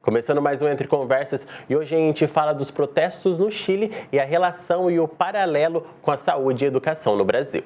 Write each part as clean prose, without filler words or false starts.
Começando mais um Entre Conversas e hoje a gente fala dos protestos no Chile e a relação e o paralelo com a saúde e educação no Brasil.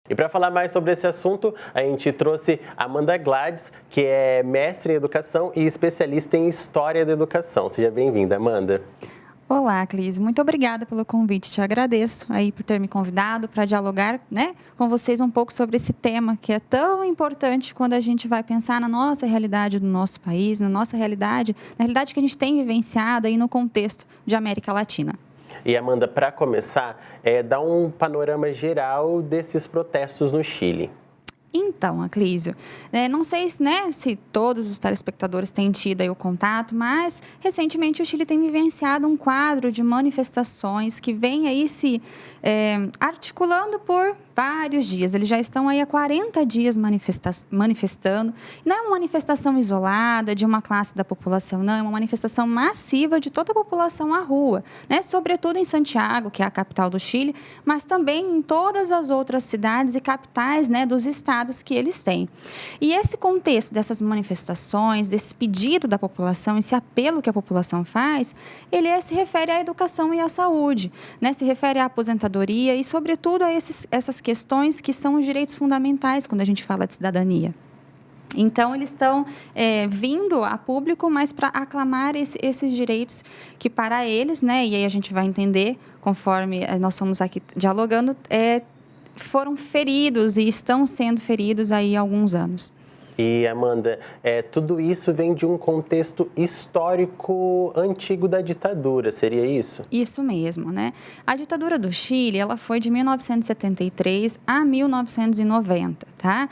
E para falar mais sobre esse assunto, a gente trouxe Amanda Gladys, que é mestre em educação e especialista em história da educação. Seja bem-vinda, Amanda. Olá, Clis. Muito obrigada pelo convite. Te agradeço aí por ter me convidado para dialogar, com vocês um pouco sobre esse tema que é tão importante quando a gente vai pensar na nossa realidade do nosso país, na nossa realidade, na realidade que a gente tem vivenciado aí no contexto de América Latina. E, Amanda, para começar, dá um panorama geral desses protestos no Chile. Então, Aclísio, não sei se todos os telespectadores têm tido aí o contato, mas recentemente o Chile tem vivenciado um quadro de manifestações que vem aí se articulando por vários dias. Eles já estão aí há 40 dias manifestando. Não é uma manifestação isolada de uma classe da população, não. É uma manifestação massiva de toda a população à rua, sobretudo em Santiago, que é a capital do Chile, mas também em todas as outras cidades e capitais dos estados que eles têm. E esse contexto dessas manifestações, desse pedido da população, esse apelo que a população faz, ele se refere à educação e à saúde, se refere à aposentadoria e, sobretudo, a essas questões que são os direitos fundamentais quando a gente fala de cidadania. Então, eles estão vindo a público, mas para aclamar esses direitos que para eles, e aí a gente vai entender, conforme nós estamos aqui dialogando, foram feridos e estão sendo feridos aí há alguns anos. E, Amanda, tudo isso vem de um contexto histórico antigo da ditadura, seria isso? Isso mesmo, A ditadura do Chile, ela foi de 1973 a 1990, tá?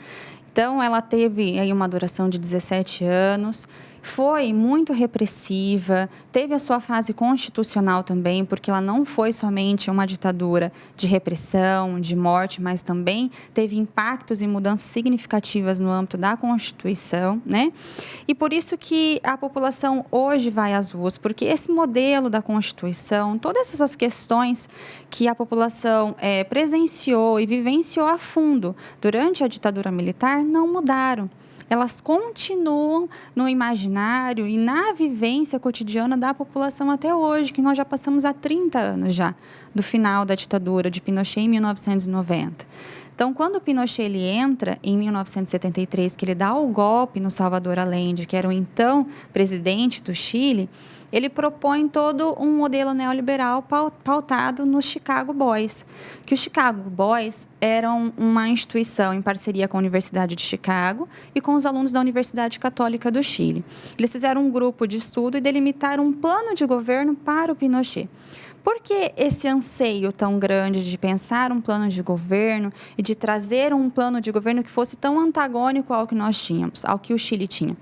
Então, ela teve aí uma duração de 17 anos, foi muito repressiva, teve a sua fase constitucional também, porque ela não foi somente uma ditadura de repressão, de morte, mas também teve impactos e mudanças significativas no âmbito da Constituição, E por isso que a população hoje vai às ruas, porque esse modelo da Constituição, todas essas questões que a população presenciou e vivenciou a fundo durante a ditadura militar não mudaram. Elas continuam no imaginário e na vivência cotidiana da população até hoje, que nós já passamos há 30 anos já do final da ditadura de Pinochet em 1990. Então, quando o Pinochet ele entra em 1973, que ele dá o golpe no Salvador Allende, que era o então presidente do Chile, ele propõe todo um modelo neoliberal pautado nos Chicago Boys. Que os Chicago Boys eram uma instituição em parceria com a Universidade de Chicago e com os alunos da Universidade Católica do Chile. Eles fizeram um grupo de estudo e delimitaram um plano de governo para o Pinochet. Por que esse anseio tão grande de pensar um plano de governo e de trazer um plano de governo que fosse tão antagônico ao que nós tínhamos, ao que o Chile tinha?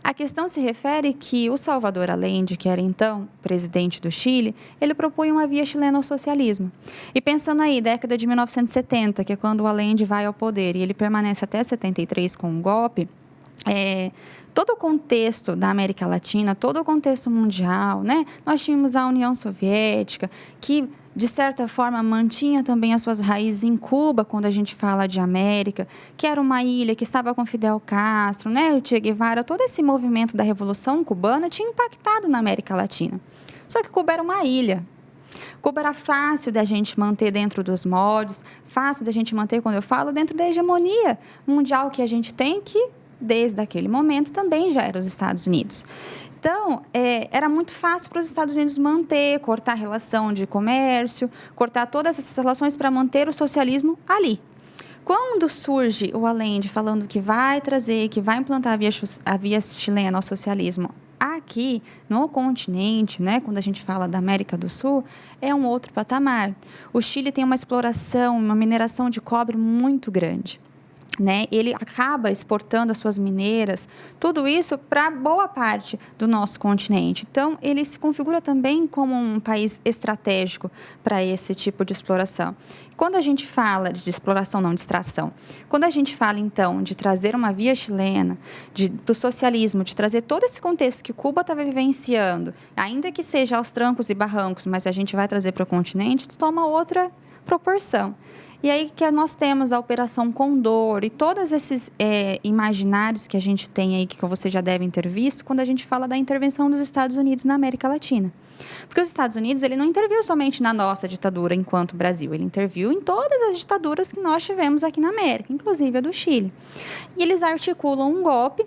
A questão se refere que o Salvador Allende, que era então presidente do Chile, ele propunha uma via chilena ao socialismo. E pensando aí, década de 1970, que é quando o Allende vai ao poder e ele permanece até 73 com um golpe, todo o contexto da América Latina, todo o contexto mundial, Nós tínhamos a União Soviética, que, de certa forma, mantinha também as suas raízes em Cuba, quando a gente fala de América, que era uma ilha que estava com Fidel Castro, o Che Guevara, todo esse movimento da Revolução Cubana tinha impactado na América Latina. Só que Cuba era uma ilha. Cuba era fácil da gente manter dentro dos moldes, fácil da gente manter, quando eu falo, dentro da hegemonia mundial que a gente tem, que desde aquele momento também já era os Estados Unidos. Então, era muito fácil para os Estados Unidos cortar a relação de comércio, cortar todas essas relações para manter o socialismo ali. Quando surge o Allende falando que vai trazer, que vai implantar a via chilena ao socialismo aqui no continente, quando a gente fala da América do Sul, é um outro patamar. O Chile tem uma exploração, uma mineração de cobre muito grande. né? Ele acaba exportando as suas mineiras, tudo isso para boa parte do nosso continente. Então, ele se configura também como um país estratégico para esse tipo de exploração. Quando a gente fala de exploração, não de extração, quando a gente fala, então, de trazer uma via chilena, para o socialismo, de trazer todo esse contexto que Cuba estava vivenciando, ainda que seja aos trancos e barrancos, mas a gente vai trazer para o continente, toma outra proporção. E aí que nós temos a Operação Condor e todos esses imaginários que a gente tem aí, que vocês já devem ter visto, quando a gente fala da intervenção dos Estados Unidos na América Latina. Porque os Estados Unidos, ele não interviu somente na nossa ditadura enquanto Brasil, ele interviu em todas as ditaduras que nós tivemos aqui na América, inclusive a do Chile. E eles articulam um golpe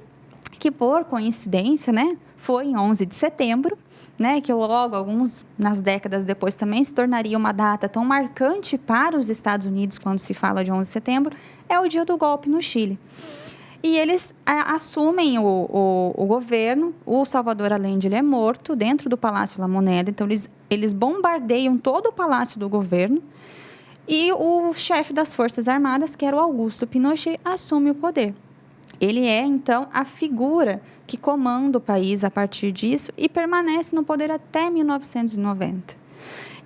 que, por coincidência, né, foi em 11 de setembro, né, que logo, nas décadas depois, também se tornaria uma data tão marcante para os Estados Unidos quando se fala de 11 de setembro, é o dia do golpe no Chile. E eles assumem o governo, o Salvador Allende ele é morto dentro do Palácio La Moneda, então eles bombardeiam todo o palácio do governo e o chefe das Forças Armadas, que era o Augusto Pinochet, assume o poder. Ele é, então, a figura que comanda o país a partir disso e permanece no poder até 1990.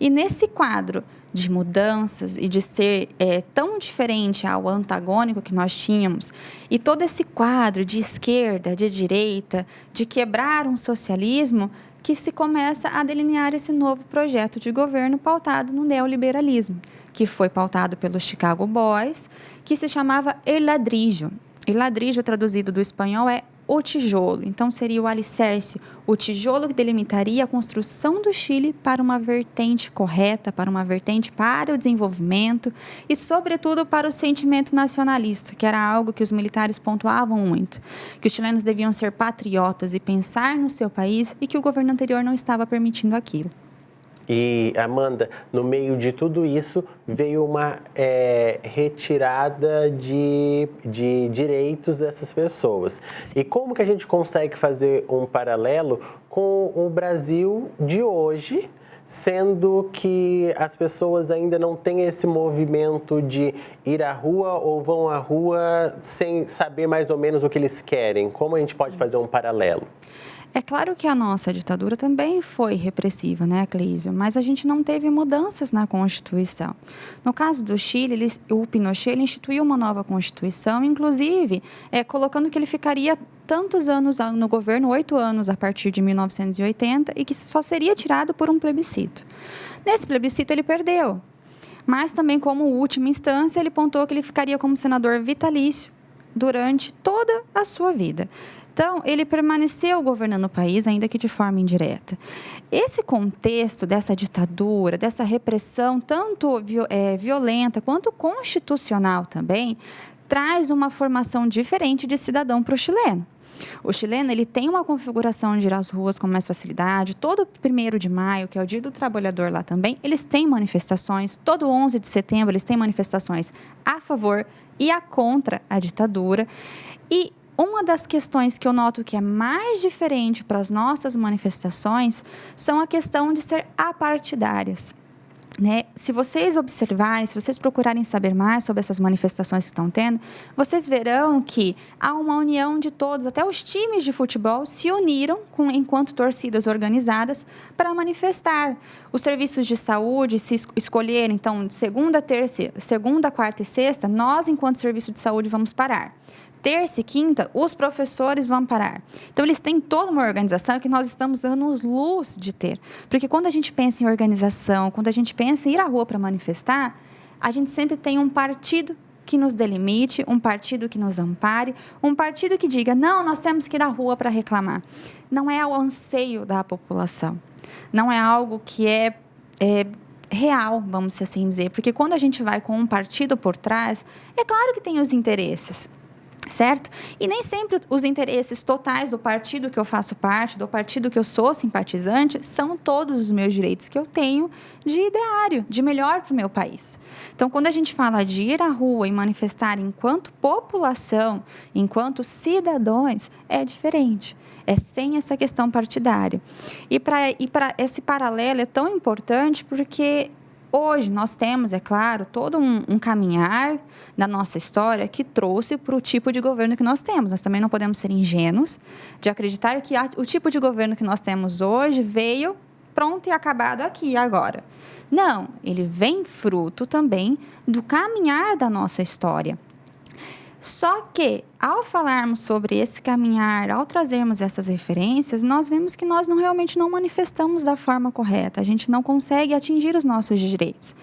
E nesse quadro de mudanças e de ser tão diferente ao antagônico que nós tínhamos, e todo esse quadro de esquerda, de direita, de quebrar um socialismo, que se começa a delinear esse novo projeto de governo pautado no neoliberalismo, que foi pautado pelos Chicago Boys, que se chamava El Ladrillo. E ladrillo, traduzido do espanhol, é o tijolo. Então, seria o alicerce, o tijolo que delimitaria a construção do Chile para uma vertente correta, para uma vertente para o desenvolvimento e, sobretudo, para o sentimento nacionalista, que era algo que os militares pontuavam muito, que os chilenos deviam ser patriotas e pensar no seu país e que o governo anterior não estava permitindo aquilo. E, Amanda, no meio de tudo isso, veio uma retirada de direitos dessas pessoas. Sim. E como que a gente consegue fazer um paralelo com o Brasil de hoje, sendo que as pessoas ainda não têm esse movimento de ir à rua ou vão à rua sem saber mais ou menos o que eles querem? Como a gente pode fazer um paralelo? É claro que a nossa ditadura também foi repressiva, né, Cleísio? Mas a gente não teve mudanças na Constituição. No caso do Chile, o Pinochet instituiu uma nova Constituição, inclusive colocando que ele ficaria tantos anos no governo, 8 anos a partir de 1980, e que só seria tirado por um plebiscito. Nesse plebiscito ele perdeu, mas também como última instância ele pontuou que ele ficaria como senador vitalício durante toda a sua vida. Então, ele permaneceu governando o país, ainda que de forma indireta. Esse contexto dessa ditadura, dessa repressão, tanto violenta quanto constitucional também, traz uma formação diferente de cidadão para o chileno. O chileno ele tem uma configuração de ir às ruas com mais facilidade. Todo 1º de maio, que é o Dia do Trabalhador lá também, eles têm manifestações. Todo 11 de setembro, eles têm manifestações a favor e contra a ditadura. E uma das questões que eu noto que é mais diferente para as nossas manifestações são a questão de ser apartidárias. Né? Se vocês observarem, se vocês procurarem saber mais sobre essas manifestações que estão tendo, vocês verão que há uma união de todos, até os times de futebol se uniram enquanto torcidas organizadas para manifestar. Os serviços de saúde, se escolherem, então, segunda, quarta e sexta, nós, enquanto serviço de saúde, vamos parar. Terça e quinta, os professores vão parar. Então, eles têm toda uma organização que nós estamos anos-luz de ter. Porque quando a gente pensa em organização, quando a gente pensa em ir à rua para manifestar, a gente sempre tem um partido que nos delimite, um partido que nos ampare, um partido que diga, não, nós temos que ir à rua para reclamar. Não é o anseio da população. Não é algo que é real, vamos assim dizer. Porque quando a gente vai com um partido por trás, é claro que tem os interesses. Certo? E nem sempre os interesses totais do partido que eu faço parte, do partido que eu sou simpatizante, são todos os meus direitos que eu tenho de ideário, de melhor para o meu país. Então, quando a gente fala de ir à rua e manifestar enquanto população, enquanto cidadãos, é diferente. É sem essa questão partidária. E para esse paralelo é tão importante porque Hoje nós temos, é claro, todo um caminhar da nossa história que trouxe para o tipo de governo que nós temos. Nós também não podemos ser ingênuos de acreditar que o tipo de governo que nós temos hoje veio pronto e acabado aqui agora. Não, ele vem fruto também do caminhar da nossa história. Só que, ao falarmos sobre esse caminhar, ao trazermos essas referências, nós vemos que nós realmente não manifestamos da forma correta. A gente não consegue atingir os nossos direitos.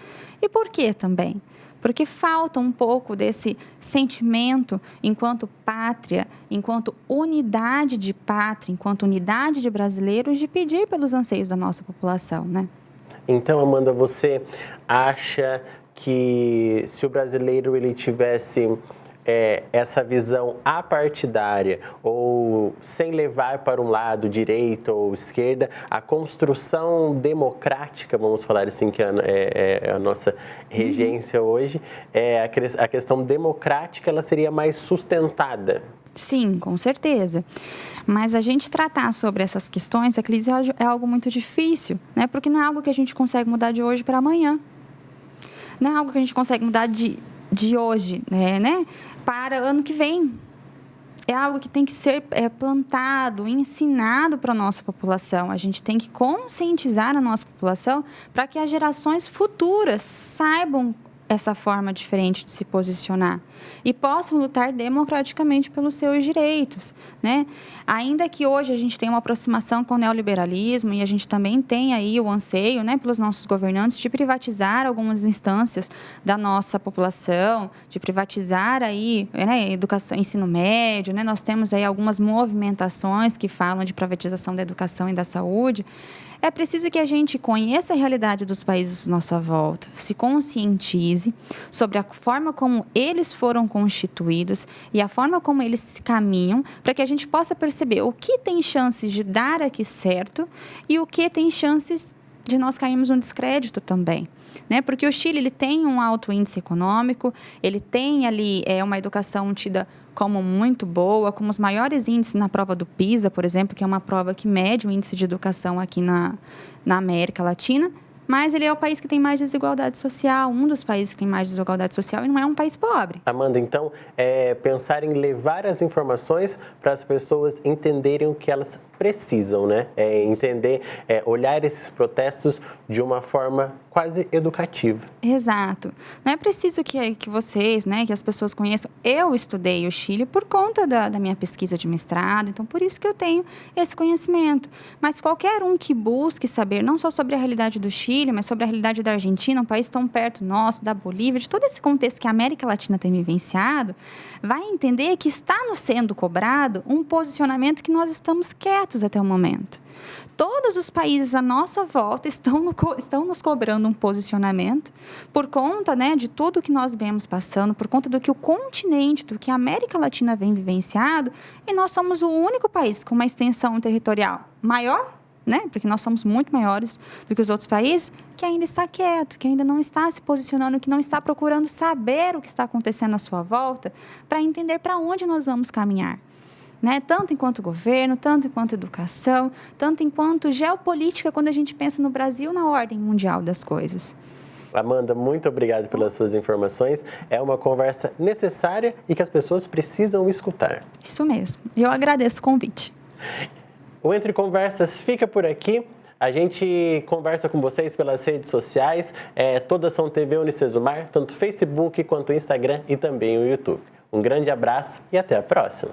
E por quê também? Porque falta um pouco desse sentimento enquanto pátria, enquanto unidade de pátria, enquanto unidade de brasileiros, de pedir pelos anseios da nossa população, né? Então, Amanda, você acha que se o brasileiro ele tivesse essa visão apartidária ou sem levar para um lado, direita ou esquerda, a construção democrática, vamos falar assim, que é a nossa regência hoje, a questão democrática ela seria mais sustentada? Sim, com certeza. Mas a gente tratar sobre essas questões, a crise é algo muito difícil, né? Porque não é algo que a gente consegue mudar de hoje para amanhã. Não é algo que a gente consegue mudar de hoje, né? Para ano que vem. É algo que tem que ser plantado, ensinado para a nossa população. A gente tem que conscientizar a nossa população para que as gerações futuras saibam essa forma diferente de se posicionar e possam lutar democraticamente pelos seus direitos, né? Ainda que hoje a gente tenha uma aproximação com o neoliberalismo e a gente também tem aí o anseio, né, pelos nossos governantes de privatizar algumas instâncias da nossa população, de privatizar aí, né, educação, ensino médio, né? Nós temos aí algumas movimentações que falam de privatização da educação e da saúde. É preciso que a gente conheça a realidade dos países à nossa volta, se conscientize sobre a forma como eles foram constituídos e a forma como eles caminham, para que a gente possa perceber o que tem chances de dar aqui certo e o que tem chances de nós cairmos no descrédito também, né? Porque o Chile ele tem um alto índice econômico, ele tem ali uma educação tida como muito boa, como os maiores índices na prova do PISA, por exemplo, que é uma prova que mede o índice de educação aqui na América Latina, mas ele é o país que tem mais desigualdade social, um dos países que tem mais desigualdade social e não é um país pobre. Amanda, então, pensar em levar as informações para as pessoas entenderem o que elas precisam, né? Entender, olhar esses protestos de uma forma quase educativa. Exato. Não é preciso que vocês, né, que as pessoas conheçam. Eu estudei o Chile por conta da minha pesquisa de mestrado, então por isso que eu tenho esse conhecimento. Mas qualquer um que busque saber não só sobre a realidade do Chile, mas sobre a realidade da Argentina, um país tão perto nosso, da Bolívia, de todo esse contexto que a América Latina tem vivenciado, vai entender que está nos sendo cobrado um posicionamento que nós estamos quietos até o momento. Todos os países à nossa volta estão nos cobrando um posicionamento por conta, né, de tudo que nós vemos passando, por conta do que o continente, do que a América Latina vem vivenciado, e nós somos o único país com uma extensão territorial maior, né, porque nós somos muito maiores do que os outros países, que ainda está quieto, que ainda não está se posicionando, que não está procurando saber o que está acontecendo à sua volta para entender para onde nós vamos caminhar. Né? Tanto enquanto governo, tanto enquanto educação, tanto enquanto geopolítica, quando a gente pensa no Brasil na ordem mundial das coisas. Amanda, muito obrigado pelas suas informações. É uma conversa necessária e que as pessoas precisam escutar. Isso mesmo. Eu agradeço o convite. O Entre Conversas fica por aqui. A gente conversa com vocês pelas redes sociais. Todas são TV Unicesumar, tanto Facebook quanto Instagram e também o YouTube. Um grande abraço e até a próxima.